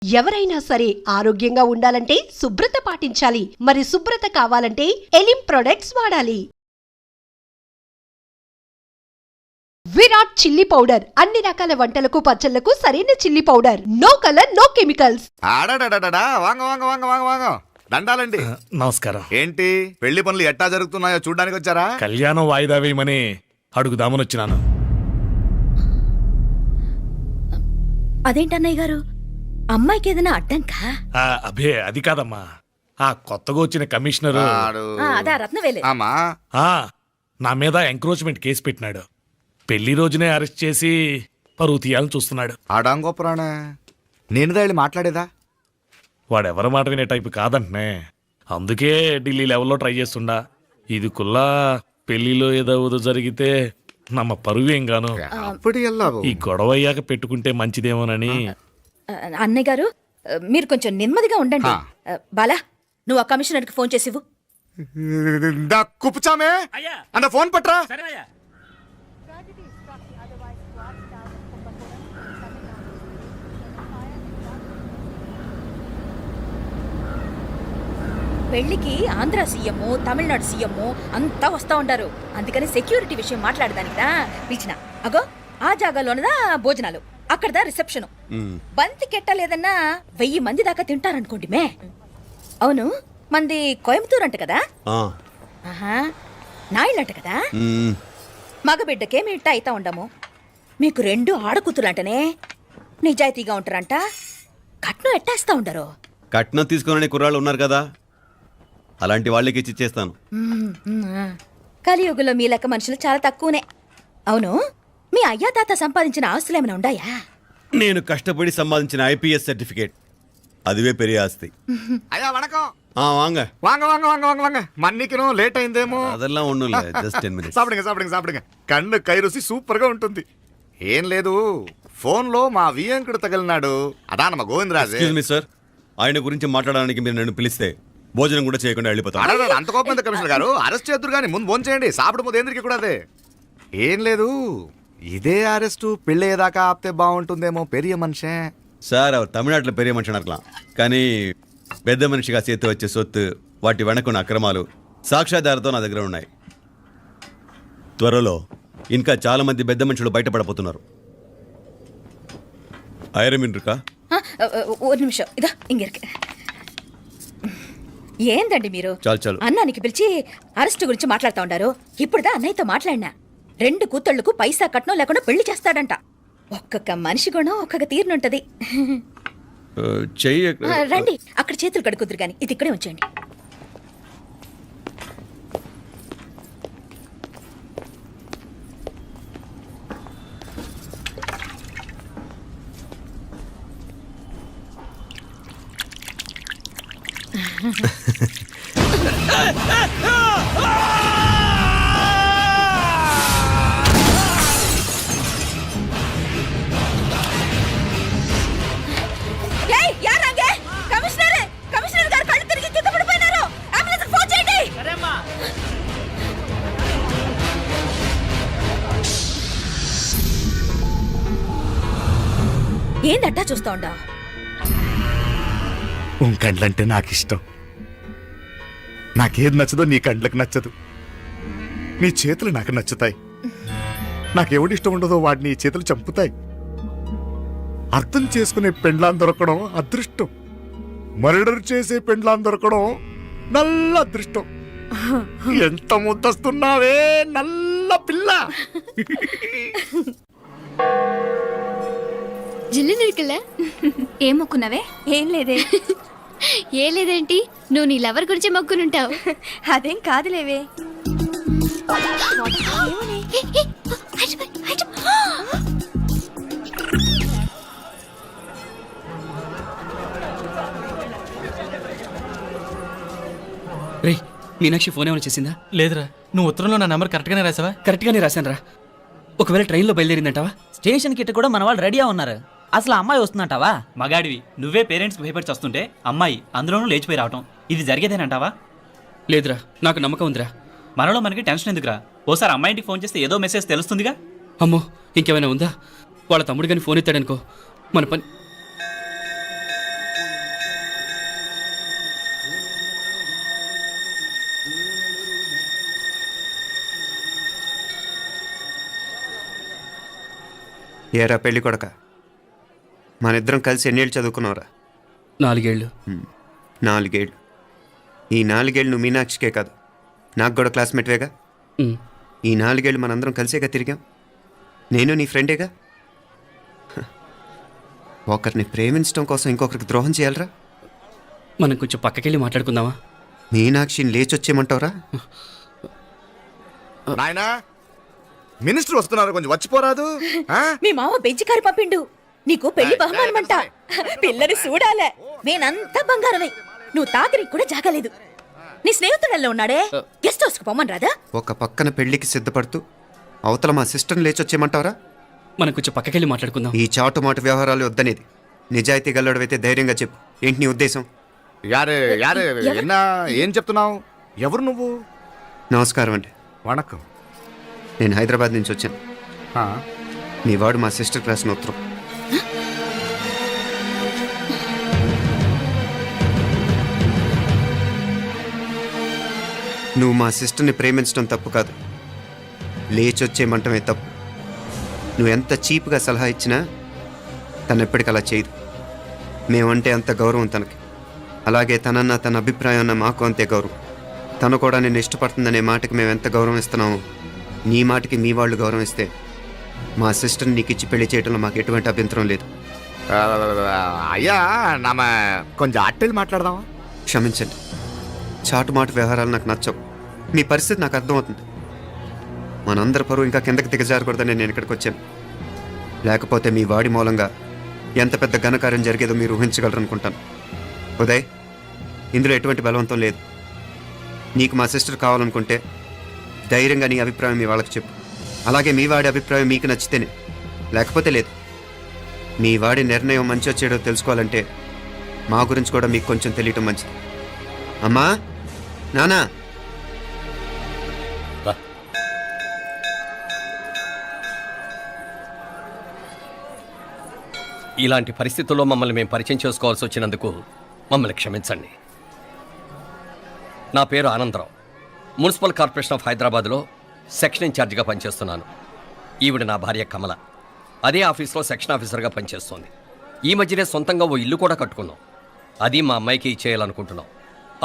ఎవరైనా సరే ఆరోగ్యంగా ఉండాలంటే శుభ్రత పాటించాలి. మరి శుభ్రత కావాలంటే ఎలిం ప్రొడక్ట్స్ వాడాలి. విరాట్ చిల్లీ పౌడర్ అన్ని రకాల వంటలకు పచ్చళ్లకు సరైన chilli powder. No colour no chemicals. దండాలండి. నమస్కారం. ఏంటి పెళ్లి పనులు ఎట్టా జరుగుతున్నాయో చూడడానికి వచ్చారా? కళ్యాణం వాయిదా వేయమని అడుగుదామని వచ్చినాను. అదేంటన్నయ్య గారు, అమ్మాయికి ఏదైనా అడ్డంకా? అభే అది కాదమ్మా, ఆ కొత్తగా వచ్చిన కమిషనర్ అదా రత్నవేలే నా మీద ఎంక్రోచ్మెంట్ కేసు పెట్టినాడు. పెళ్లి రోజునే అరెస్ట్ చేసి పరువు తీయాలని చూస్తున్నాడు. ఆడాంగోపురాణ నేనుదా వెళ్ళి మాట్లాడేదా? వాడెవరి మాట వినే టైపు కాదంటనే. అందుకే ఢిల్లీ లెవెల్లో ట్రై చేస్తుండా. ఇది కుల్లా పెళ్లిలో ఏదో జరిగితే నమ్మ పరువేం గాను. ఈ గొడవ అయ్యాక పెట్టుకుంటే మంచిదేమోనని. అన్నయ్య గారు, మీరు కొంచెం నెమ్మదిగా ఉండండి. బాలా, నువ్వు ఆ కమిషనర్కి ఫోన్ చేసివు. కుప్పుచామే అన్న ఫోన్ పట్రా. పెళ్లికి ఆంధ్ర సీఎం, తమిళనాడు సీఎం అంతా వస్తా ఉంటారు. అందుకని సెక్యూరిటీ విషయం మాట్లాడదానికిదా పిలిచిన. అగో ఆ జాగాలోనదా భోజనాలు, అక్కడదా రిసెప్షన్. బంతి కెట్టలేదన్నా 1000 మంది దాకా తింటారనుకోండి మే. అవును, మంది కోయంబత్తూర్ అంట కదా? నాయుళ్ళంట కదా? మగబిడ్డకే మీ ఇట్ట అయితా ఉండము. మీకు 2 ఆడకూతులంటనే నిజాయితీగా ఉంటారంట. కట్నం ఎట్టేస్తా ఉండరు. కట్నం తీసుకునే కుర్రాళ్ళు ఉన్నారు కదా, అలాంటి వాళ్ళకి ఇచ్చేస్తాను. కలియుగంలో మీ లెక్క మనుషులు చాలా తక్కువనే. అవును, మీ అయ్యా తాత సంపాదించిన ఆస్తులు ఏమైనా ఉండాయా? నేను కష్టపడి సంపాదించిన ఐపీఎస్ సర్టిఫికేట్, అదివే పెరియ ఆస్తి. అయ్యా వణకం. వాంగ వాంగ వాంగ వాంగ వాంగ వాంగ మన్నికిను లేట్ అయిందేమో. అదెல்லாம் ఒన్నుం లేదు, జస్ట్ 10 minutes. సాப்பிடுங்க కన్ను కైరుసి సూపర్ గా ఉంటుంది. ఏం లేదు, ఫోన్ లో మా వియంకుడు తగిలినాడు. అదా నమ్మ గోవిందరాజు. ఎక్స్క్యూజ్ మీ సార్, ఆయన గురించి మాట్లాడడానికి మీరు నన్ను పిలిస్తే భోజనం కూడా చేయకుండా వెళ్ళిపోతాను. అంత కోపం కమిషనర్ గారు, అరెస్ట్ చేద్దరు కానీ ముందు ఫోన్ చేయండి. సాப்பிడు ముందు ఎందుకు కూడా అదే. ఏం లేదు, ఇదే అరెస్టు పెళ్ళేదాకా ఆపితే బాగుంటుందేమో. పెరియ మనిషే సార్, அவர் தமிழ்நாட்டில் பெரிய మనిషి అనర్కలాం, కానీ పెద్ద మనిషిగా చేతి వచ్చే సొత్తు, వాటి వెనకున్న అక్రమాలు సాక్ష్యాధారతో నా దగ్గర ఉన్నాయి. త్వరలో ఇంకా చాలా మంది పెద్ద మనుషులు బయటపడబోతున్నారు. ఐరమిన్ రుకా ఒక నిమిషం, ఇదా ఇంక ఏందండి మీరు? చాలు అన్నానికి పిలిచి అరెస్ట్ గురించి మాట్లాడుతూ ఉండారు. ఇప్పుడుదా అన్నయ్యతో మాట్లాడినా 2 కూతుళ్లకు పైసా కట్నం లేకుండా పెళ్లి చేస్తాడంట. ఒక్కొక్క మనిషి గుణం ఒక్కొక్క తీరునుంటది. రండి, అక్కడ చేతులు కడుకుదురు గాని ఇది ఇక్కడే ఉంచండి. ఏందట్టా చూస్తా ఉండా? కండ్లంటే నాకు ఇష్టం. నాకేది నచ్చదో నీ కండ్లకు నచ్చదు. నీ చేతులు నాకు నచ్చుతాయి. నాకెవడి ఇష్టం ఉండదో వాడిని నీ చేతులు చంపుతాయి. అర్థం చేసుకునే పెండ్లాం దొరకడం అదృష్టం. మర్డర్ చేసే పెండ్లాం దొరకడం నల్ల అదృష్టం. ఎంత ముద్దస్తున్నావే నల్ల పిల్ల. జిల్లి నిరికలే ఏం మొక్కున్నావే? ఏం లేదే. ఏ లేదేంటి, నువ్వు నీ లవర్ గురించి మొక్కునుంటావు. అదేం కాదులేవే. రే, మీనాక్షి ఫోన్ ఏమైనా చేసిందా? లేదురా. నువ్వు ఉత్తరంలో నా నెంబర్ కరెక్ట్గానే రాసావా? కరెక్ట్గానే రాశాను రా. ఒకవేళ ట్రైన్లో బయలుదేరిందంటావా? స్టేషన్ కిட்ட కూడా మన వాళ్ళు రెడీగా ఉన్నారు. అసలు అమ్మాయి వస్తుందంటావా? మగాడివి నువ్వే పేరెంట్స్కి భయపడి వస్తుంటే అమ్మాయి అందులోనూ లేచిపోయి రావటం ఇది జరిగేదేనంటావా? లేదురా, నాకు నమ్మకం ఉందిరా. మనలో మనకి టెన్షన్ ఎందుకురా? ఓసారి అమ్మాయింటికి ఫోన్ చేస్తే ఏదో మెసేజ్ తెలుస్తుందిగా. అమ్మో, ఇంకేమైనా ఉందా? వాళ్ళ తమ్ముడు కానీ ఫోన్ ఎత్తాడనుకో, మన పని. ఏరా పెళ్ళి కొడక, మన ఇద్దరం కలిసి ఎన్నేళ్ళు చదువుకున్నావురా? 4 ఏళ్ళు. 4 ఏళ్ళు. ఈ 4 ఏళ్ళు నువ్వు మీనాక్షికే కాదు, నాకు కూడా క్లాస్మేట్వేగా. ఉమ్. ఈ 4 ఏళ్ళు మనందరం కలిసేగా తిరిగాం. నేను నీ ఫ్రెండేగా. హ. ఒకరిని ప్రేమించడం కోసం ఇంకొకరికి ద్రోహం చేయాలరా? మనం కొంచెం పక్కకెళ్ళి మాట్లాడుకుందామా? మీనాక్షిని లేచొచ్చేయమంటావురా? నాయనా, మినిస్టర్ వస్తున్నారు, కొంచెం వచ్చిపోరాదు. ఆ? మీ మామ బెంచి కారు పంపిండు నీకు పెళ్లి బహుమానమంట. పిల్లని చూడాలే, నేనంతా బంగారమే. నువ్వు తాకరికి కూడా జాగలేదు. నీ స్నేహితుడల్లో ఉన్నాడే, గెస్ట్ హౌస్ కు పొమ్మని రాదా? ఒక పక్కన పెళ్లికి సిద్ధపడుతూ అవతల మా సిస్టర్ని లేచొచ్చేయమంటావురా? మనం కొంచెం పక్కకెళ్ళి మాట్లాడుకుందాం. ఈ చాటుమాటు వ్యవహారాలు వద్దనేది. నిజాయితీ గల్లడవైతే ధైర్యంగా చెప్పు, ఏంటి నీ ఉద్దేశం? యారే యారే ఎన్నా, ఏం చెప్తున్నావు? ఎవరు నువ్వు? నమస్కారం అండి, వణకం. నేను హైదరాబాద్ నుంచి వచ్చాను. ఆ, మీ వాడు మా సిస్టర్ రాసిన ఉత్తరం. నువ్వు మా సిస్టర్ని ప్రేమించడం తప్పు కాదు, లేచొచ్చేయమంటమే తప్పు. నువ్వు ఎంత చీప్గా సలహా ఇచ్చినా తను ఎప్పటికీ అలా చేయదు. మేమంటే అంత గౌరవం తనకి, అలాగే తనన్న తన అభిప్రాయం అన్న మాకు అంతే గౌరవం. తను కూడా నేను ఇష్టపడుతుందనే మాటకి మేము ఎంత గౌరవం ఇస్తున్నామో నీ మాటకి మీ వాళ్ళు గౌరవం ఇస్తే మా సిస్టర్ని నీకు ఇచ్చి పెళ్లి చేయడంలో మాకు ఎటువంటి అభ్యంతరం లేదు. అయ్యా నామ కొంచెం అట్టెలు మాట్లాడదామా? క్షమించండి, చాటుమాటు వ్యవహారాలు నాకు నచ్చవు. మీ పరిస్థితి నాకు అర్థమవుతుంది. మనందరి పరువు ఇంకా కిందకి దిగజారకూడదని నేను ఇక్కడికి వచ్చాను. లేకపోతే మీ వాడి మూలంగా ఎంత పెద్ద ఘనకార్యం జరిగేదో మీరు ఊహించగలరనుకుంటాను. ఉదయ్, ఇందులో ఎటువంటి బలవంతం లేదు. నీకు మా సిస్టర్ కావాలనుకుంటే ధైర్యంగా నీ అభిప్రాయం మీ వాళ్ళకి చెప్పు. అలాగే మీ వాడి అభిప్రాయం మీకు నచ్చితేనే, లేకపోతే లేదు. మీ వాడి నిర్ణయం మంచో చెడో తెలుసుకోవాలంటే మా గురించి కూడా మీకు కొంచెం తెలియటం మంచిది. అమ్మా, నానా, ఇలాంటి పరిస్థితుల్లో మమ్మల్ని మేము పరిచయం చేసుకోవాల్సి వచ్చినందుకు మమ్మల్ని క్షమించండి. నా పేరు ఆనందరావు, మున్సిపల్ కార్పొరేషన్ ఆఫ్ హైదరాబాద్లో సెక్షన్ ఇన్ఛార్జిగా పనిచేస్తున్నాను. ఈవిడ నా భార్య కమల, అదే ఆఫీస్లో సెక్షన్ ఆఫీసర్గా పనిచేస్తోంది. ఈ మధ్యనే సొంతంగా ఓ ఇల్లు కూడా కట్టుకున్నాం. అది మా అమ్మాయికి ఇచ్చేయాలనుకుంటున్నాం.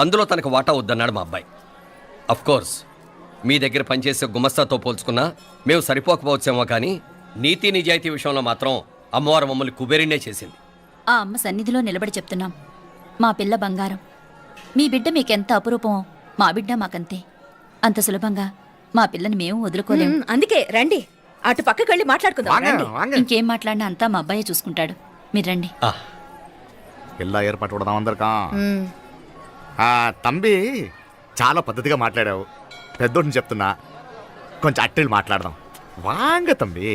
అందులో తనకు వాటా వద్దన్నాడు మా అబ్బాయి. అఫ్కోర్స్ మీ దగ్గర పనిచేసే గుమస్తాతో పోల్చుకున్నా మేము సరిపోకపోవచ్చేమో, కానీ నీతి నిజాయితీ విషయంలో మాత్రం అమ్మవారు మమ్మల్ని కుబేరినే చేసింది. ఆ అమ్మ సన్నిధిలో నిలబడి చెప్తున్నాం, మా పిల్ల బంగారం. మీ బిడ్డ మీకెంత అపురూపమో మా బిడ్డ మాకంతే. అంత సులభంగా మా పిల్లని మేము వదులుకోలేము. అందుకే రండి, అటు పక్కకి వెళ్ళి మాట్లాడుకుందాం. ఇంకేం మాట్లాడినా అంతా మా అబ్బాయే చూసుకుంటాడు. మీరు రండి. ఎలా ఏర్పాటు కొడదాం అందరికా. తంబి, చాలా పద్ధతిగా మాట్లాడావు. పెద్దోడిని చెప్తున్నా, కొంచెం అట్టెలు మాట్లాడదాం. వాంగ తంబి.